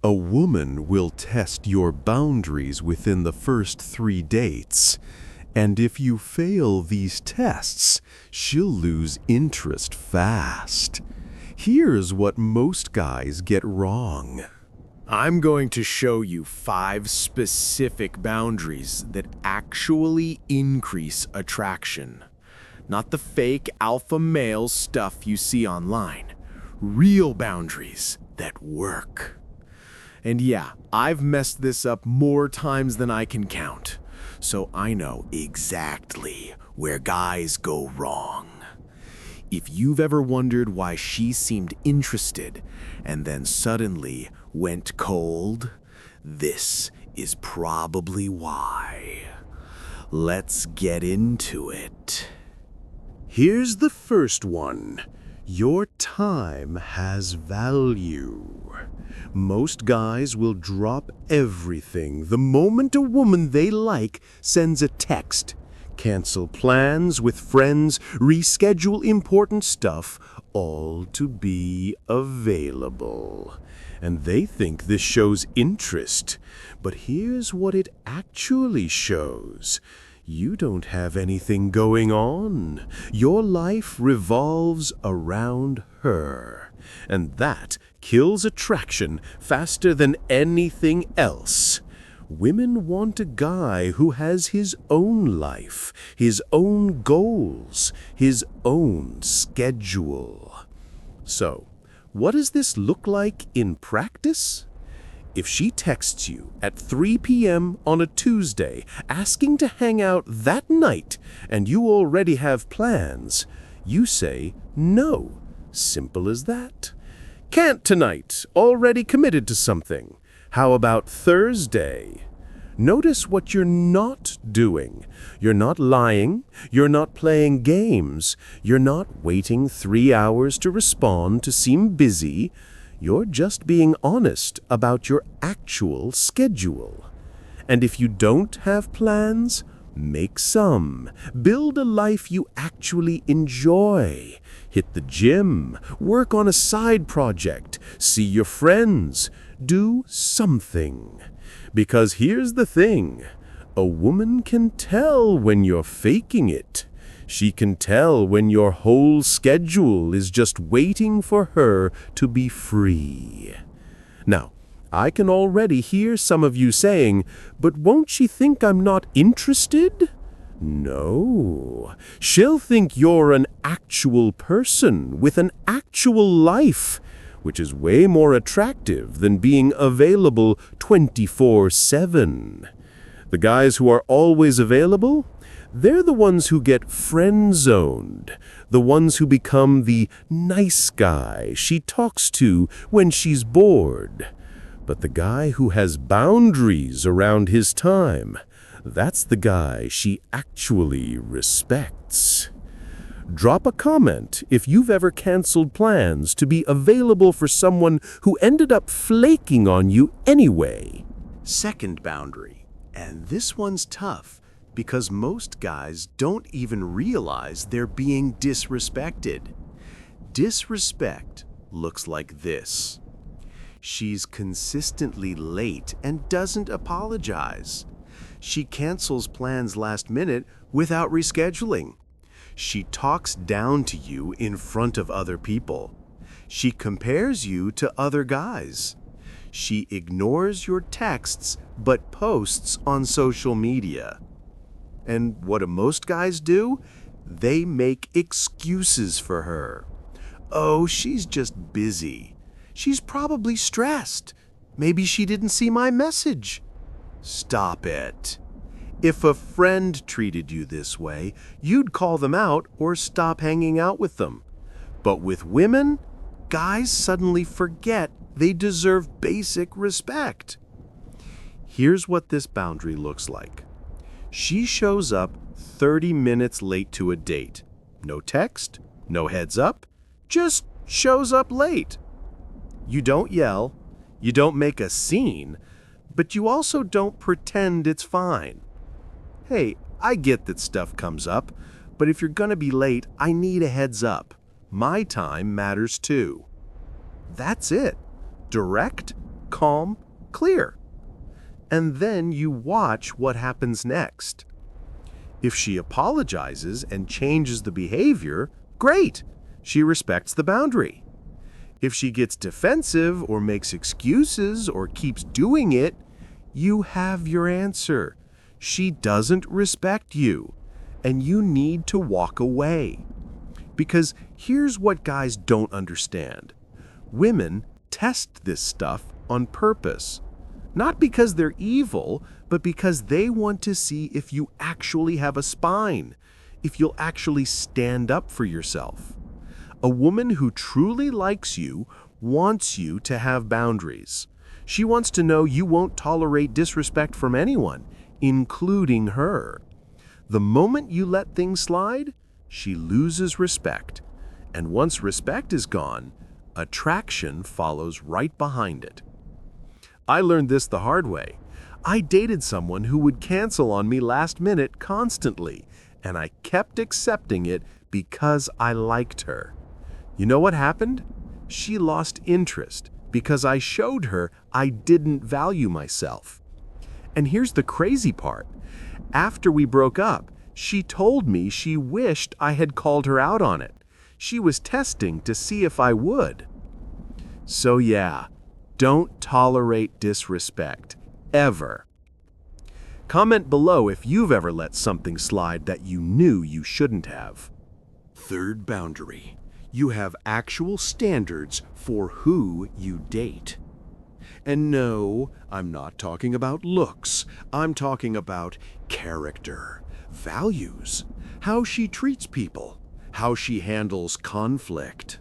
A woman will test your boundaries within the first 3 dates, and if you fail these tests, she'll lose interest fast. Here's what most guys get wrong. I'm going to show you 5 specific boundaries that actually increase attraction. Not the fake alpha male stuff you see online. Real boundaries that work. And yeah, I've messed this up more times than I can count, so I know exactly where guys go wrong. If you've ever wondered why she seemed interested and then suddenly went cold, this is probably why. Let's get into it. Here's the first one. Your time has value. Most guys will drop everything the moment a woman they like sends a text. Cancel plans with friends, reschedule important stuff, all to be available. And they think this shows interest. But here's what it actually shows. You don't have anything going on. Your life revolves around her. And that kills attraction faster than anything else. Women want a guy who has his own life, his own goals, his own schedule. So, what does this look like in practice? If she texts you at 3 p.m. on a Tuesday asking to hang out that night and you already have plans, you say no. Simple as that. Can't tonight, already committed to something. How about Thursday? Notice what you're not doing. You're not lying. You're not playing games. You're not waiting 3 hours to respond to seem busy. You're just being honest about your actual schedule. And if you don't have plans, make some. Build a life you actually enjoy. Hit the gym. Work on a side project. See your friends. Do something. Because here's the thing. A woman can tell when you're faking it. She can tell when your whole schedule is just waiting for her to be free. Now, I can already hear some of you saying, but won't she think I'm not interested? No. She'll think you're an actual person with an actual life, which is way more attractive than being available 24/7. The guys who are always available, they're the ones who get friend-zoned, the ones who become the nice guy she talks to when she's bored. But the guy who has boundaries around his time, that's the guy she actually respects. Drop a comment if you've ever canceled plans to be available for someone who ended up flaking on you anyway. Second boundary, and this one's tough because most guys don't even realize they're being disrespected. Disrespect looks like this. She's consistently late and doesn't apologize. She cancels plans last minute without rescheduling. She talks down to you in front of other people. She compares you to other guys. She ignores your texts but posts on social media. And what do most guys do? They make excuses for her. Oh, she's just busy. She's probably stressed. Maybe she didn't see my message. Stop it. If a friend treated you this way, you'd call them out or stop hanging out with them. But with women, guys suddenly forget they deserve basic respect. Here's what this boundary looks like. She shows up 30 minutes late to a date. No text, no heads up, just shows up late. You don't yell, you don't make a scene, but you also don't pretend it's fine. Hey, I get that stuff comes up, but if you're gonna be late, I need a heads up. My time matters too. That's it. Direct, calm, clear. And then you watch what happens next. If she apologizes and changes the behavior, great, she respects the boundary. If she gets defensive or makes excuses or keeps doing it, you have your answer. She doesn't respect you, and you need to walk away. Because here's what guys don't understand. Women test this stuff on purpose. Not because they're evil, but because they want to see if you actually have a spine, if you'll actually stand up for yourself. A woman who truly likes you wants you to have boundaries. She wants to know you won't tolerate disrespect from anyone, including her. The moment you let things slide, she loses respect. And once respect is gone, attraction follows right behind it. I learned this the hard way. I dated someone who would cancel on me last minute constantly, and I kept accepting it because I liked her. You know what happened? She lost interest because I showed her I didn't value myself. And here's the crazy part. After we broke up, she told me she wished I had called her out on it. She was testing to see if I would. So yeah, don't tolerate disrespect, ever. Comment below if you've ever let something slide that you knew you shouldn't have. Third boundary. You have actual standards for who you date. And no, I'm not talking about looks. I'm talking about character, values, how she treats people, how she handles conflict.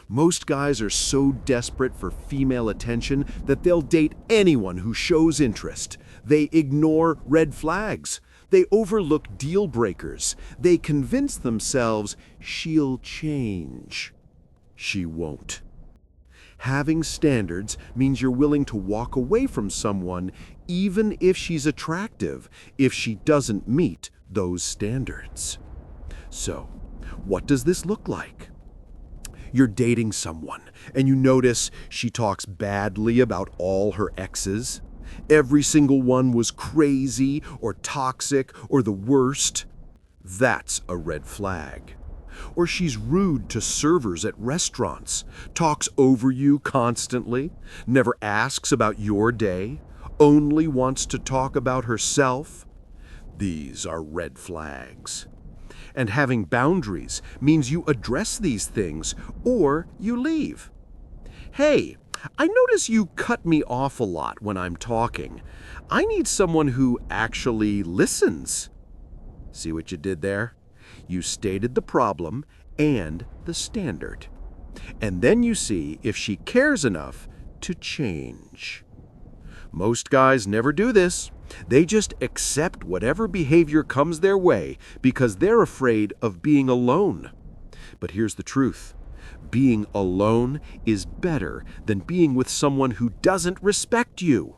Most guys are so desperate for female attention that they'll date anyone who shows interest. They ignore red flags. They overlook deal breakers. They convince themselves she'll change. She won't. Having standards means you're willing to walk away from someone even if she's attractive, if she doesn't meet those standards. So, what does this look like? You're dating someone, and you notice she talks badly about all her exes. Every single one was crazy or toxic or the worst. That's a red flag. Or she's rude to servers at restaurants, talks over you constantly, never asks about your day, only wants to talk about herself. These are red flags. And having boundaries means you address these things or you leave. Hey, I notice you cut me off a lot when I'm talking. I need someone who actually listens. See what you did there? You stated the problem and the standard. And then you see if she cares enough to change. Most guys never do this. They just accept whatever behavior comes their way because they're afraid of being alone. But here's the truth. Being alone is better than being with someone who doesn't respect you.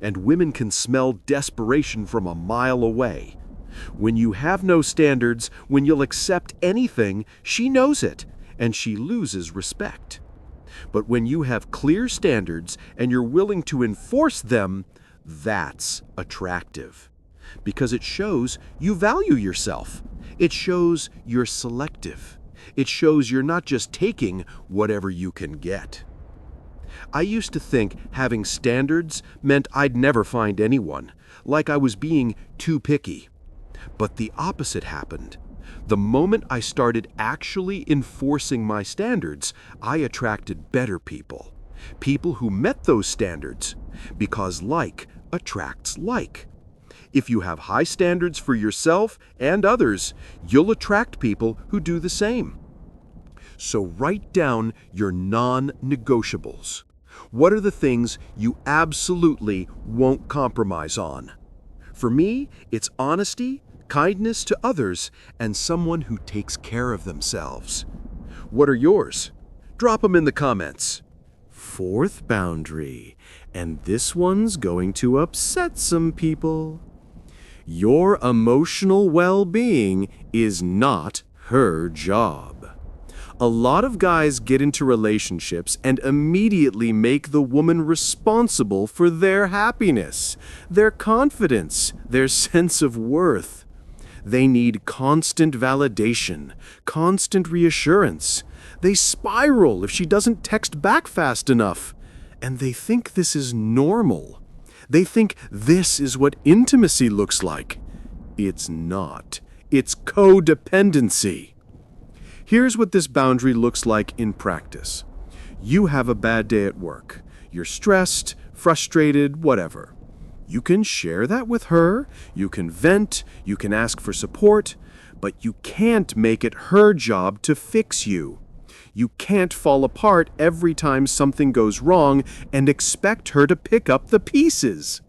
And women can smell desperation from a mile away. When you have no standards, when you'll accept anything, she knows it, and she loses respect. But when you have clear standards and you're willing to enforce them, that's attractive. Because it shows you value yourself. It shows you're selective. It shows you're not just taking whatever you can get. I used to think having standards meant I'd never find anyone, like I was being too picky. But the opposite happened. The moment I started actually enforcing my standards, I attracted better people. People who met those standards, because like attracts like. If you have high standards for yourself and others, you'll attract people who do the same. So write down your non-negotiables. What are the things you absolutely won't compromise on? For me, it's honesty, kindness to others, and someone who takes care of themselves. What are yours? Drop them in the comments. Fourth boundary, and this one's going to upset some people. Your emotional well-being is not her job. A lot of guys get into relationships and immediately make the woman responsible for their happiness, their confidence, their sense of worth. They need constant validation, constant reassurance. They spiral if she doesn't text back fast enough. And they think this is normal. They think this is what intimacy looks like. It's not. It's codependency. Here's what this boundary looks like in practice. You have a bad day at work. You're stressed, frustrated, whatever. You can share that with her, you can vent, you can ask for support, but you can't make it her job to fix you. You can't fall apart every time something goes wrong and expect her to pick up the pieces.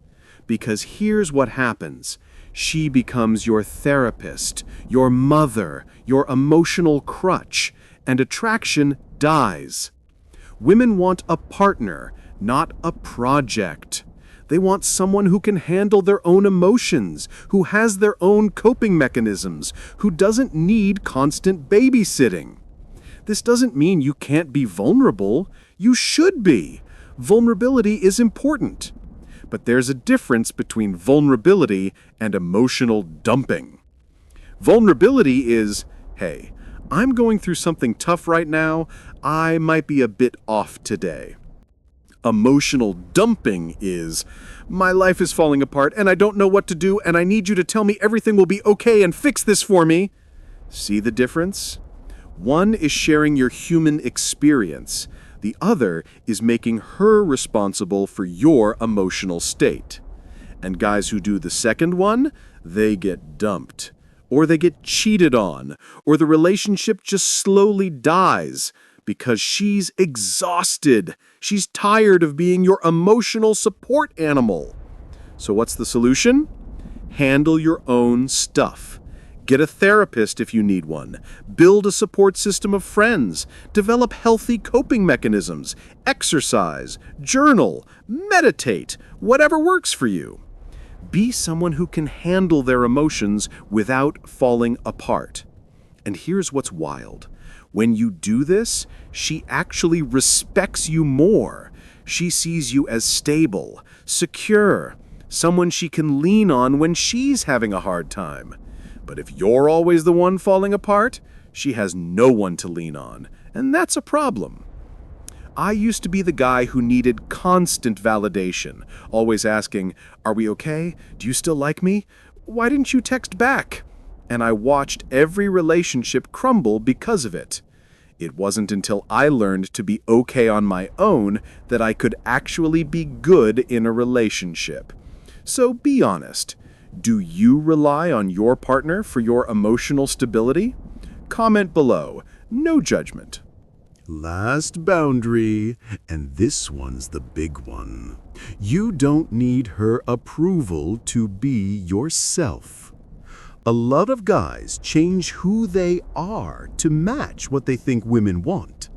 Because here's what happens. She becomes your therapist, your mother, your emotional crutch, and attraction dies. Women want a partner, not a project. They want someone who can handle their own emotions, who has their own coping mechanisms, who doesn't need constant babysitting. This doesn't mean you can't be vulnerable. You should be. Vulnerability is important. But there's a difference between vulnerability and emotional dumping. Vulnerability is, hey, I'm going through something tough right now. I might be a bit off today. Emotional dumping is, my life is falling apart and I don't know what to do and I need you to tell me everything will be okay and fix this for me. See the difference? One is sharing your human experience. The other is making her responsible for your emotional state. And guys who do the second one, they get dumped. Or they get cheated on. Or the relationship just slowly dies because she's exhausted. She's tired of being your emotional support animal. So what's the solution? Handle your own stuff. Get a therapist if you need one. Build a support system of friends. Develop healthy coping mechanisms. Exercise, journal, meditate, whatever works for you. Be someone who can handle their emotions without falling apart. And here's what's wild. When you do this, she actually respects you more. She sees you as stable, secure, someone she can lean on when she's having a hard time. But if you're always the one falling apart, she has no one to lean on, and that's a problem. I used to be the guy who needed constant validation, always asking, "Are we okay? Do you still like me? Why didn't you text back?" And I watched every relationship crumble because of it. It wasn't until I learned to be okay on my own that I could actually be good in a relationship. So be honest. Do you rely on your partner for your emotional stability? Comment below. No judgment. Last boundary, and this one's the big one. You don't need her approval to be yourself. A lot of guys change who they are to match what they think women want.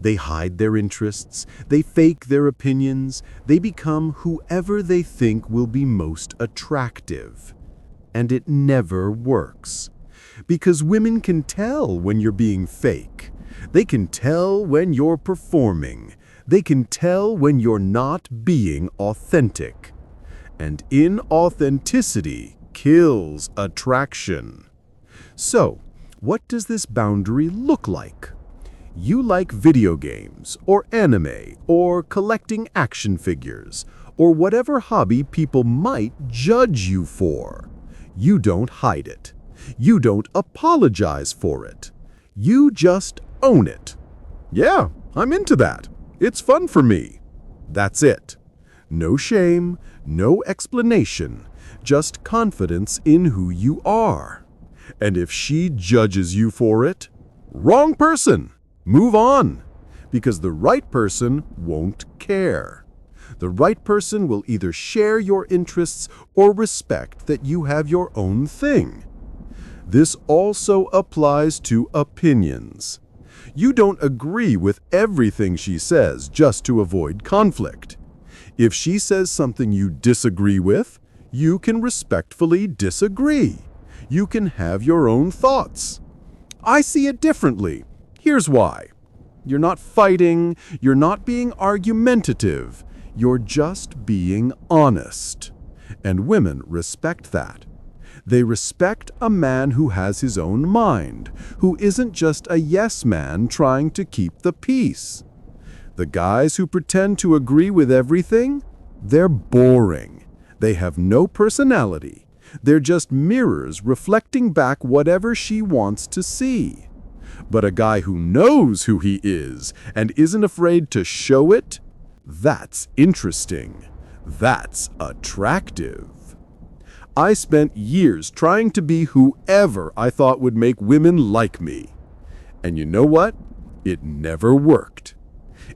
They hide their interests, they fake their opinions, they become whoever they think will be most attractive. And it never works. Because women can tell when you're being fake. They can tell when you're performing. They can tell when you're not being authentic. And inauthenticity kills attraction. So, what does this boundary look like? You like video games, or anime, or collecting action figures, or whatever hobby people might judge you for. You don't hide it. You don't apologize for it. You just own it. Yeah, I'm into that. It's fun for me. That's it. No shame, no explanation, just confidence in who you are. And if she judges you for it, wrong person. Move on, because the right person won't care. The right person will either share your interests or respect that you have your own thing. This also applies to opinions. You don't agree with everything she says just to avoid conflict. If she says something you disagree with, you can respectfully disagree. You can have your own thoughts. I see it differently. Here's why. You're not fighting, you're not being argumentative, you're just being honest. And women respect that. They respect a man who has his own mind, who isn't just a yes man trying to keep the peace. The guys who pretend to agree with everything, they're boring. They have no personality. They're just mirrors reflecting back whatever she wants to see. But a guy who knows who he is and isn't afraid to show it, that's interesting. That's attractive. I spent years trying to be whoever I thought would make women like me. And you know what? It never worked.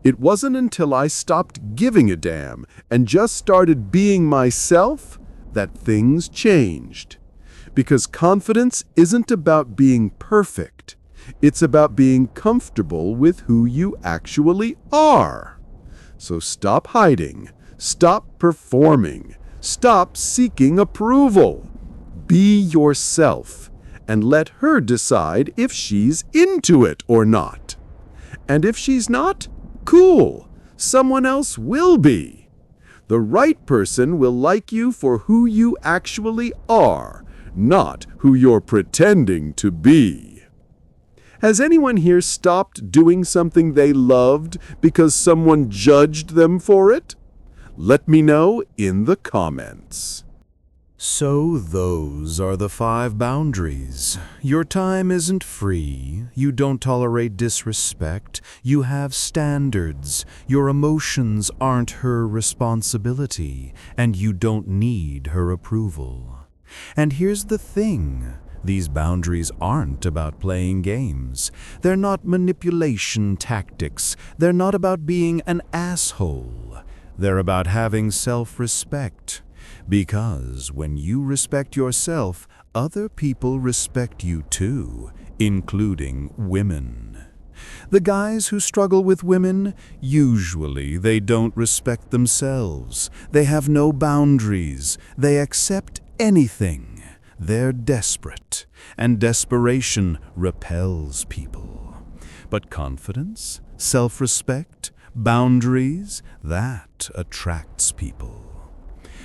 It wasn't until I stopped giving a damn and just started being myself that things changed. Because confidence isn't about being perfect. It's about being comfortable with who you actually are. So stop hiding. Stop performing. Stop seeking approval. Be yourself and let her decide if she's into it or not. And if she's not, cool. Someone else will be. The right person will like you for who you actually are, not who you're pretending to be. Has anyone here stopped doing something they loved because someone judged them for it? Let me know in the comments. So those are the 5 boundaries. Your time isn't free. You don't tolerate disrespect. You have standards. Your emotions aren't her responsibility, and you don't need her approval. And here's the thing. These boundaries aren't about playing games. They're not manipulation tactics. They're not about being an asshole. They're about having self-respect. Because when you respect yourself, other people respect you too, including women. The guys who struggle with women, usually they don't respect themselves. They have no boundaries. They accept anything. They're desperate, and desperation repels people. But confidence, self-respect, boundaries, that attracts people.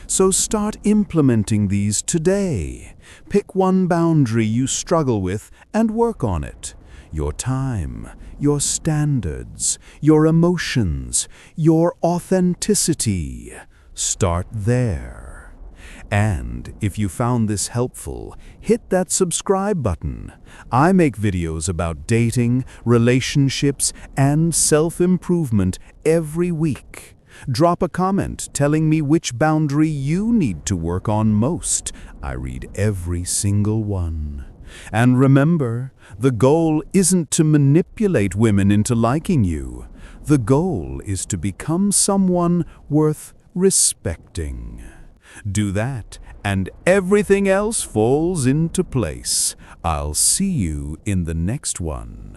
So start implementing these today. Pick one boundary you struggle with and work on it. Your time, your standards, your emotions, your authenticity. Start there. And if you found this helpful, hit that subscribe button. I make videos about dating, relationships, and self-improvement every week. Drop a comment telling me which boundary you need to work on most. I read every single one. And remember, the goal isn't to manipulate women into liking you. The goal is to become someone worth respecting. Do that, and everything else falls into place. I'll see you in the next one.